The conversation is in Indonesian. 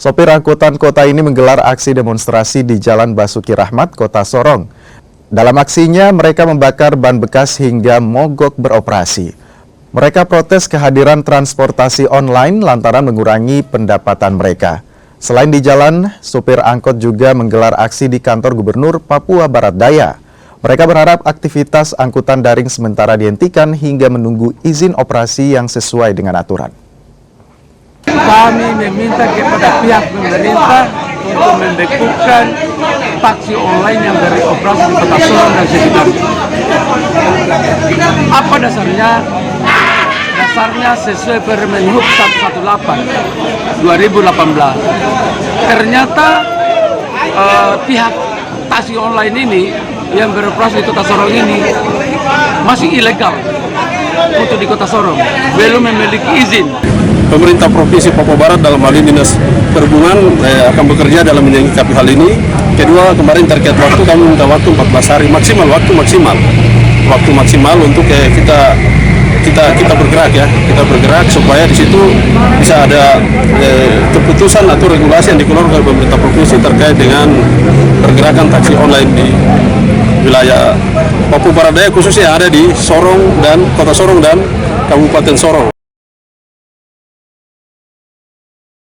Sopir angkutan kota ini menggelar aksi demonstrasi di Jalan Basuki Rahmat, Kota Sorong. Dalam aksinya, mereka membakar ban bekas hingga mogok beroperasi. Mereka protes kehadiran transportasi online lantaran mengurangi pendapatan mereka. Selain di jalan, sopir angkot juga menggelar aksi di kantor Gubernur Papua Barat Daya. Mereka berharap aktivitas angkutan daring sementara dihentikan hingga menunggu izin operasi yang sesuai dengan aturan. Kami meminta kepada pihak pemerintah untuk membekukan taksi online yang beroperasi di Kota Sorong dan sekitarnya. Apa dasarnya? Dasarnya sesuai Permen Hub 118 2018. Ternyata pihak taksi online ini yang beroperasi di Kota Sorong ini masih ilegal untuk di Kota Sorong, belum memiliki izin. Pemerintah Provinsi Papua Barat dalam hal ini Dinas Perhubungan akan bekerja dalam menyikapi hal ini. Kedua, kemarin terkait waktu kami minta waktu 14 hari maksimal, waktu maksimal untuk kita bergerak ya, kita bergerak supaya di situ bisa ada keputusan atau regulasi yang dikeluarkan oleh pemerintah provinsi terkait dengan pergerakan taksi online di wilayah Papua Barat Daya, khususnya ada di Sorong dan Kota Sorong dan Kabupaten Sorong.